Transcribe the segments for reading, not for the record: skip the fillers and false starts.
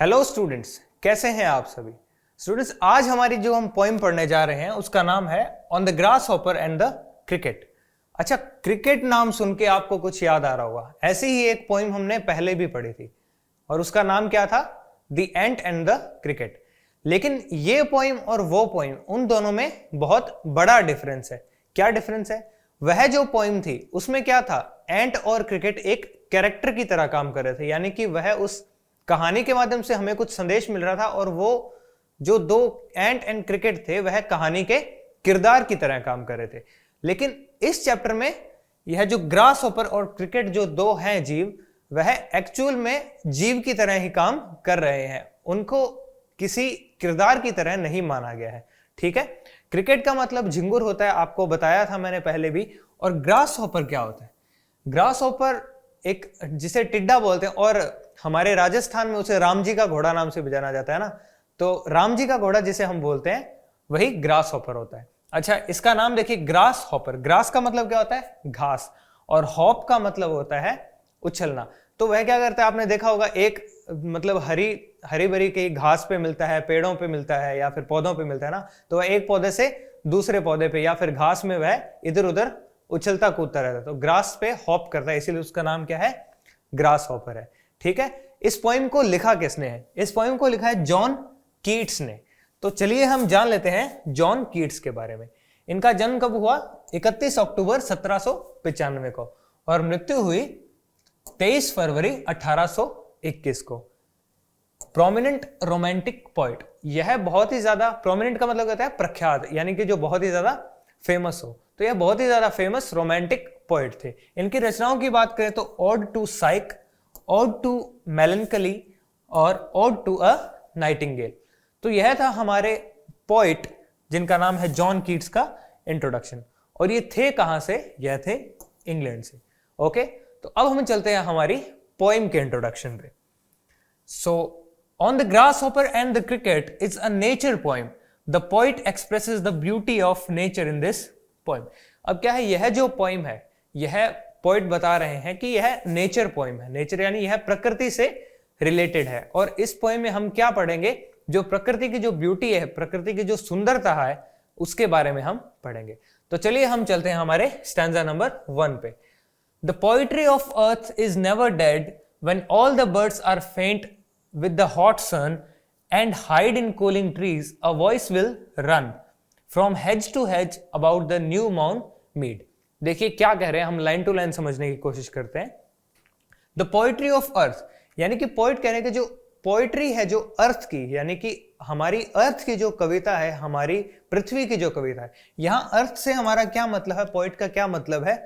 Hello students, कैसे हैं आप सभी। स्टूडेंट्स, आज हमारी जो हम पोइम पढ़ने जा रहे हैं उसका नाम है on the grass hopper and the cricket. अच्छा, क्रिकेट नाम सुन के आपको कुछ याद आ रहा होगा। ऐसी ही एक पोइम हमने पहले भी पढ़ी थी और उसका नाम क्या था, the ant and the cricket. लेकिन ये पोइम और वो पोइम, उन दोनों में बहुत बड़ा डिफरेंस है। क्या डिफरेंस है? वह जो पोइम थी उसमें क्या था, एंट और क्रिकेट एक कैरेक्टर की तरह काम कर रहे थे, यानी कि वह उस कहानी के माध्यम से हमें कुछ संदेश मिल रहा था और वो जो दो एंट एंड क्रिकेट थे वह कहानी के किरदार की तरह काम कर रहे थे। लेकिन इस चैप्टर में यह जो ग्रास हॉपर और क्रिकेट जो दो हैं जीव, वह एक्चुअल में जीव की तरह ही काम कर रहे हैं, उनको किसी किरदार की तरह नहीं माना गया है। ठीक है, क्रिकेट का मतलब झिंगुर होता है, आपको बताया था मैंने पहले भी। और ग्रास हॉपर क्या होता है? ग्रास हॉपर एक, जिसे टिड्डा बोलते हैं, और हमारे राजस्थान में उसे राम जी का घोड़ा नाम से भी जाना जाता है ना, तो राम जी का घोड़ा जिसे हम बोलते हैं वही ग्रास हॉपर होता है। अच्छा, इसका नाम देखिए, ग्रास हॉपर। ग्रास का मतलब क्या होता है? घास, और हॉप का मतलब होता है उछलना। तो वह क्या करता है, आपने देखा होगा, एक मतलब हरी भरी कहीं घास पे मिलता है, पेड़ों पे मिलता है या फिर पौधों पे मिलता है ना, तो वह एक पौधे से दूसरे पौधे पे या फिर घास में वह इधर उधर उछलता कूदता रहता है। तो ग्रास पे हॉप करता है, इसीलिए उसका नाम क्या है, ग्रास हॉपर है। ठीक है, इस पोइम को लिखा किसने है? इस पोइम को लिखा है जॉन कीट्स ने। तो चलिए हम जान लेते हैं जॉन कीट्स के बारे में। इनका जन्म कब हुआ? 31 अक्टूबर 1795 को, और मृत्यु हुई 23 फरवरी 1821 को। प्रोमिनेंट रोमांटिक पोइट, यह बहुत ही ज्यादा, प्रोमिनेंट का मतलब होता है प्रख्यात, यानी कि जो बहुत ही ज्यादा फेमस हो, तो यह बहुत ही ज्यादा फेमस रोमांटिक पोइट थे। इनकी रचनाओं की बात करें तो ode to Psyche, ode to melancholy और ओड टू अ नाइटिंगेल। तो यह था हमारे पोइट जिनका नाम है जॉन कीट्स का इंट्रोडक्शन। और ये थे कहां से? यह थे इंग्लैंड से। ओके, तो अब हम चलते हैं हमारी पोइम के इंट्रोडक्शन पे। So on the grass hopper and the cricket is a nature poem. The poet expresses the beauty of nature in this poem. अब क्या है, यह जो पोइम है, यह पोइट बता रहे हैं कि यह नेचर पोइम है। नेचर यानी यह प्रकृति से रिलेटेड है। और इस पोइम में हम क्या पढ़ेंगे? जो प्रकृति की जो ब्यूटी है, प्रकृति की जो सुंदरता है, उसके बारे में हम पढ़ेंगे। तो चलिए हम चलते हैं हमारे स्टैंजा नंबर 1 पे। The poetry of earth is never dead when all the birds are faint with the hot sun and hide in cooling trees, a voice will run from hedge to hedge about the new mount mead. देखिए क्या कह रहे हैं, हम line to line समझने की कोशिश करते हैं। द पोइट्री ऑफ अर्थ, यानी कि पोइट कह रहे हैं कि जो पोइट्री है जो अर्थ की, यानी कि हमारी अर्थ की जो कविता है, हमारी पृथ्वी की जो कविता है। यहां अर्थ से हमारा क्या मतलब है, पोइट का क्या मतलब है?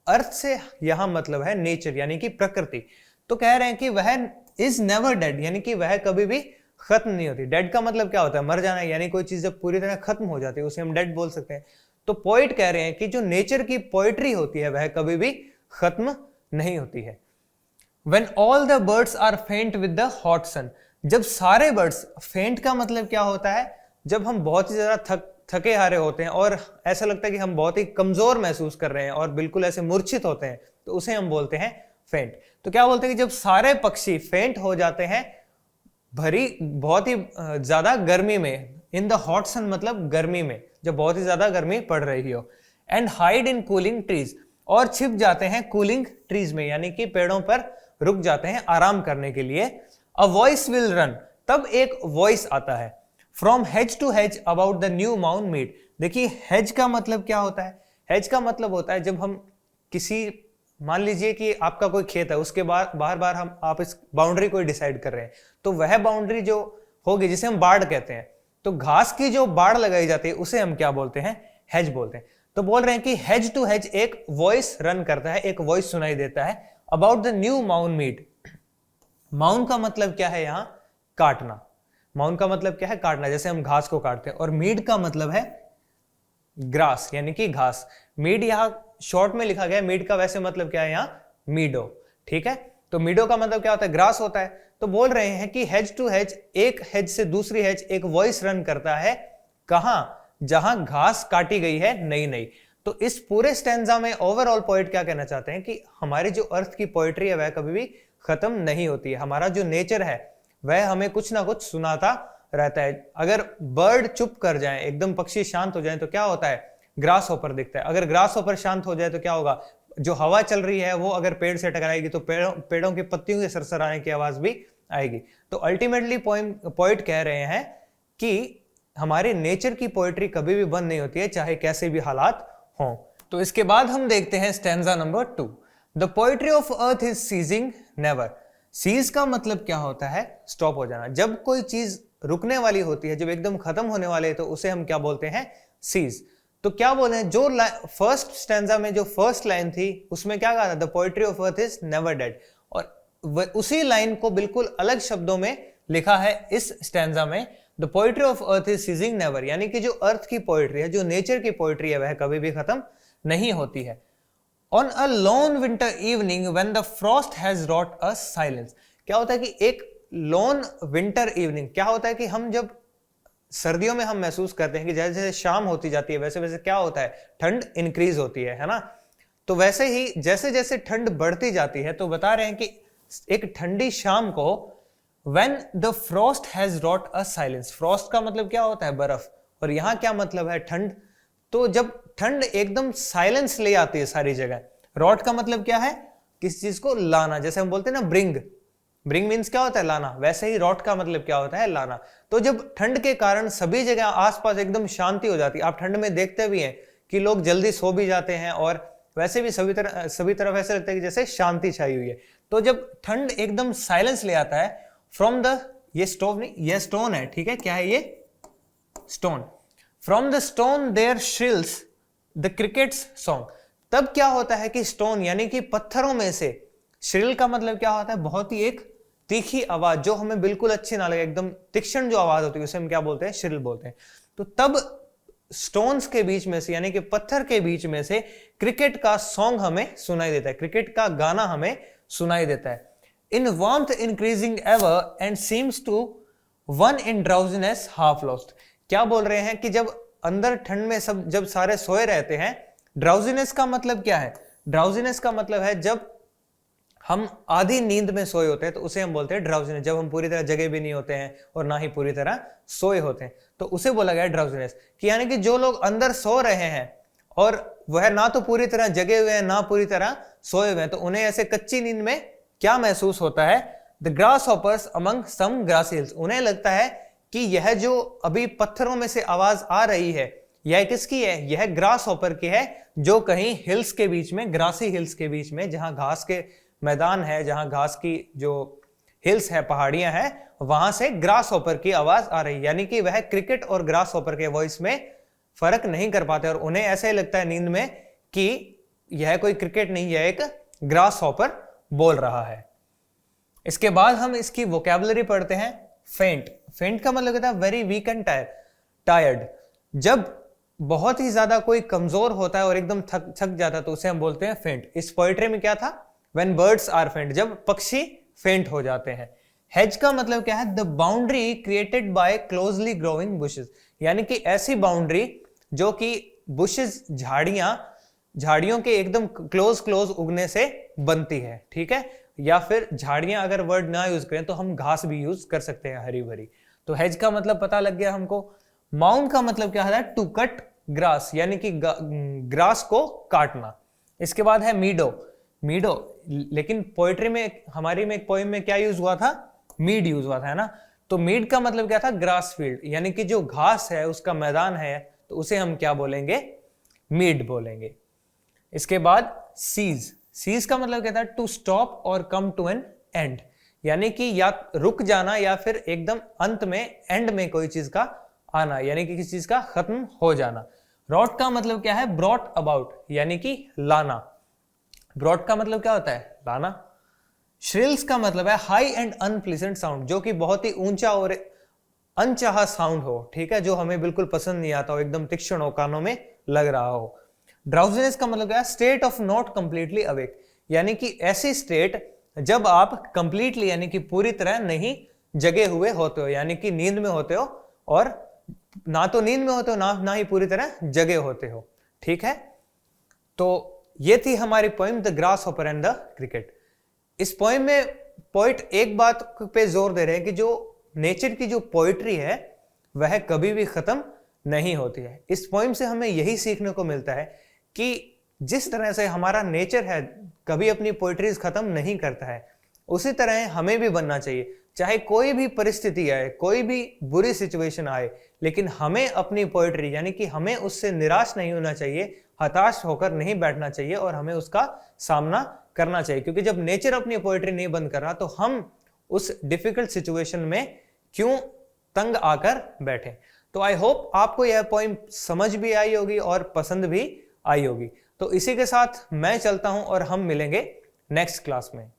अर्थ से यहां मतलब है नेचर, यानी कि प्रकृति। तो कह रहे हैं कि वह इज नेवर डेड, यानी कि वह कभी भी खत्म नहीं होती। डेड का मतलब क्या होता है? मर जाना, यानी कोई चीज जब पूरी तरह खत्म हो जाती है उसे हम डेड बोल सकते हैं। तो पोइट कह रहे हैं कि जो नेचर की पोइट्री होती है वह कभी भी खत्म नहीं होती है। When all the birds are faint with the hot sun, जब सारे बर्ड्स, फेंट का मतलब क्या होता है? जब हम बहुत ही ज्यादा थके हारे होते हैं और ऐसा लगता है कि हम बहुत ही कमजोर महसूस कर रहे हैं और बिल्कुल ऐसे मूर्छित होते हैं, तो उसे हम बोलते हैं फेंट। तो क्या बोलते हैं कि जब सारे पक्षी फेंट हो जाते हैं भरी बहुत ही ज्यादा गर्मी में, इन द हॉट सन मतलब गर्मी में, जब बहुत ही ज्यादा गर्मी पड़ रही हो, and hide in cooling trees, और छिप जाते हैं कूलिंग ट्रीज में, यानी कि पेड़ों पर रुक जाते हैं आराम करने के लिए। अ वॉइस विल रन, तब एक वॉइस आता है। From hedge to hedge about the new mount mead. देखिए हेज का मतलब क्या होता है? हेज का मतलब होता है जब हम किसी, मान लीजिए कि आपका कोई खेत है, उसके बाद बार बार आप इस बाउंड्री को डिसाइड कर रहे हैं, तो वह बाउंड्री जो होगी जिसे हम बाड़ कहते हैं, तो घास की जो बाड़ लगाई जाती है उसे हम क्या बोलते हैं? हेज बोलते हैं। तो बोल रहे हैं कि हेज टू हेज एक वॉइस रन करता है, एक वॉइस सुनाई देता है about the new mount mead. Mount का मतलब क्या है? यहां काटना। माउंट का मतलब क्या है? काटना, जैसे हम घास को काटते हैं। और मीड का मतलब है ग्रास, यानी कि घास। मीड यहां शॉर्ट में लिखा गया है, मीड का वैसे मतलब क्या है यहां? मीडो। ठीक है, तो मीडो का मतलब क्या होता है? ग्रास होता है। तो बोल रहे हैं कि हेज टू हेज, एक हेज से दूसरी हेज एक वॉइस रन करता है, कहां? जहां घास काटी गई है नई नई। तो इस पूरे स्टैंजा में ओवरऑल पोइट क्या कहना चाहते हैं कि हमारी जो अर्थ की पोइट्री है वह कभी भी खत्म नहीं होती है। हमारा जो नेचर है वह हमें कुछ ना कुछ सुनाता रहता है। अगर बर्ड चुप कर जाए, एकदम पक्षी शांत हो जाए तो क्या होता है, ग्रास हॉपर दिखता है। अगर ग्रास हॉपर शांत हो जाए तो क्या होगा, जो हवा चल रही है वो अगर पेड़ से टकराएगी तो पेड़ों की पत्तियों के सरसराने की आवाज भी आएगी। तो अल्टीमेटली पोइट कह रहे हैं कि हमारे नेचर की पोएट्री कभी भी बंद नहीं होती है, चाहे कैसे भी हालात हों। तो इसके बाद हम देखते हैं stanza number 2। The poetry of earth is ceasing never. Cease का मतलब क्या होता है, स्टॉप हो जाना। जब कोई चीज रुकने वाली होती है, जब एकदम खत्म होने वाले है, तो उसे हम क्या बोलते हैं, सीज। तो क्या बोले हैं, जो फर्स्ट स्टैंजा में जो फर्स्ट लाइन थी उसमें क्या कहा था, the poetry of earth is never dead, और उसी लाइन को बिल्कुल अलग शब्दों में लिखा है इस स्टैंजा में, the poetry of earth is ceasing never, यानी कि जो अर्थ की पोएट्री है, जो नेचर की पोएट्री है, वह कभी भी खत्म नहीं होती है। On a lawn winter evening when the Frost has wrote a silence. क्या होता है कि एक लॉन विंटर इवनिंग, क्या होता है कि हम जब सर्दियों में हम महसूस करते हैं कि जैसे जैसे शाम होती जाती है वैसे वैसे क्या होता है, ठंड इंक्रीज होती है ना। तो वैसे ही जैसे जैसे ठंड बढ़ती जाती है, तो बता रहे हैं कि एक ठंडी शाम को when the frost has wrought a silence, frost का मतलब क्या होता है, बर्फ, और यहां क्या मतलब है, ठंड। तो जब ठंड एकदम साइलेंस ले आती है सारी जगह, रॉट का मतलब क्या है, किसी चीज को लाना, जैसे हम बोलते हैं ना ब्रिंग, ब्रिंग मीन्स क्या होता है, लाना, वैसे ही रॉट का मतलब क्या होता है, लाना। तो जब ठंड के कारण सभी जगह आसपास एकदम शांति हो जाती है, आप ठंड में देखते भी हैं कि लोग जल्दी सो भी जाते हैं, और वैसे भी सभी तरफ ऐसे लगता है कि जैसे शांति छाई हुई है। तो जब ठंड एकदम साइलेंस ले आता है फ्रॉम द, ये स्टोव नहीं, ये स्टोन है, ठीक है, क्या है ये, stone. From the stone there thrills the cricket's song. तब क्या होता है कि स्टोन यानी कि पत्थरों में से, श्रिल का मतलब क्या होता है, बहुत ही एक तीखी आवाज, जो हमें बिल्कुल अच्छी ना लगे, एकदम तीक्ष्ण जो आवाज होती है उसे हम क्या बोलते हैं, श्रिल बोलते हैं। तो तब स्टोन्स के बीच में से, यानी कि पत्थर के बीच में से क्रिकेट का सॉन्ग हमें सुनाई देता है, क्रिकेट का गाना हमें सुनाई देता है। In warmth increasing ever and seems to one in drowsiness half lost। क्या बोल रहे हैं कि जब अंदर ठंड में सब जब सारे सोए रहते हैं, ड्राउजीनेस का मतलब क्या है, ड्राउजीनेस का मतलब है जब हम आधी नींद में सोए होते हैं तो उसे हम बोलते हैं ड्राउजीनेस। जब हम पूरी तरह जगे भी नहीं होते हैं और ना ही पूरी तरह सोए होते हैं, तो उसे बोला गया ड्राउजीनेस। कि यानी कि जो लोग अंदर सो रहे हैं और वह ना तो पूरी तरह जगे हुए हैं ना पूरी तरह सोए हुए हैं, तो उन्हें ऐसे कच्ची नींद में क्या महसूस होता है, the grasshoppers among some grassy hills. उन्हें लगता है कि यह जो अभी पत्थरों में से आवाज आ रही है, यह किसकी है, यह ग्रास हॉपर की है, जो कहीं हिल्स के बीच में, ग्रासी हिल्स के बीच में, जहां घास के मैदान है, जहां घास की जो हिल्स है, पहाड़ियां हैं, वहां से ग्रास हॉपर की आवाज आ रही है। यानी कि वह क्रिकेट और ग्रास हॉपर के वॉइस में फर्क नहीं कर पाते, और उन्हें ऐसा ही लगता है नींद में कि यह कोई क्रिकेट नहीं, यह एक ग्रास हॉपर बोल रहा है। इसके बाद हम इसकी वोकैबुलरी पढ़ते हैं। फेंट, फेंट का मतलब होता है वेरी वीक एंड टायर्ड। जब बहुत ही ज्यादा कोई कमजोर होता है और एकदम थक जाता है तो उसे हम बोलते हैं फेंट। इस पोएट्री में क्या था, व्हेन बर्ड्स आर फेंट, जब पक्षी फेंट हो जाते हैं। हेज का मतलब क्या है, the boundary created by closely growing bushes, यानी कि ऐसी बाउंड्री जो कि बुशेस, झाड़ियों के एकदम क्लोज उगने से बनती है, ठीक है। या फिर झाड़ियां अगर वर्ड ना यूज करें तो हम घास भी यूज कर सकते हैं, हरी भरी। तो हेज का मतलब पता लग गया हमको। माउंड का मतलब क्या है, टू कट ग्रास, यानी कि ग्रास को काटना। इसके बाद है मीडो, मीडो, लेकिन पोएट्री में हमारी में एक पोएम में क्या यूज हुआ था, मीड यूज हुआ था, है ना। तो मीड का मतलब क्या था, ग्रास फील्ड, यानी कि जो घास है उसका मैदान है, तो उसे हम क्या बोलेंगे, मीड बोलेंगे। इसके बाद सीज, सीज का मतलब कहता है टू स्टॉप और कम टू एन एंड, यानी कि या रुक जाना या फिर एकदम अंत में, एंड में कोई चीज का आना, यानी कि किसी चीज का खत्म हो जाना। रॉट का मतलब क्या है, ब्रॉट अबाउट, यानी कि लाना। ब्रॉट का मतलब क्या होता है, लाना। श्रिल्स का मतलब है हाई एंड अनप्लीजेंट साउंड, जो कि बहुत ही ऊंचा और अनचाहा साउंड हो, ठीक है, जो हमें बिल्कुल पसंद नहीं आता हो, एकदम तीक्ष्ण हो, कानों में लग रहा हो। ड्राउजीनेस का मतलब क्या है, state of not completely awake, यानी कि ऐसी स्टेट जब आप कंप्लीटली यानी कि पूरी तरह नहीं जगे हुए होते हो, यानी कि नींद में होते हो, और ना तो नींद में होते हो ना ही पूरी तरह जगे होते हो, ठीक है। तो ये थी हमारी poem the grass hopper and the cricket. इस पोएम में पोइट एक बात पे जोर दे रहे हैं कि जो नेचर की जो पोइट्री है वह कभी भी खत्म नहीं होती है। इस पोइम से हमें यही सीखने को मिलता है कि जिस तरह से हमारा नेचर है कभी अपनी पोइट्रीज खत्म नहीं करता है, उसी तरह हमें भी बनना चाहिए। चाहे कोई भी परिस्थिति आए, कोई भी बुरी सिचुएशन आए, लेकिन हमें अपनी पोइट्री यानी कि हमें उससे निराश नहीं होना चाहिए, हताश होकर नहीं बैठना चाहिए और हमें उसका सामना करना चाहिए। क्योंकि जब नेचर अपनी पोइट्री नहीं बंद कर रहा तो हम उस डिफिकल्ट सिचुएशन में क्यों तंग आकर बैठे। तो आई होप आपको यह पोइम समझ भी आई होगी और पसंद भी आई होगी। तो इसी के साथ मैं चलता हूं और हम मिलेंगे नेक्स्ट क्लास में।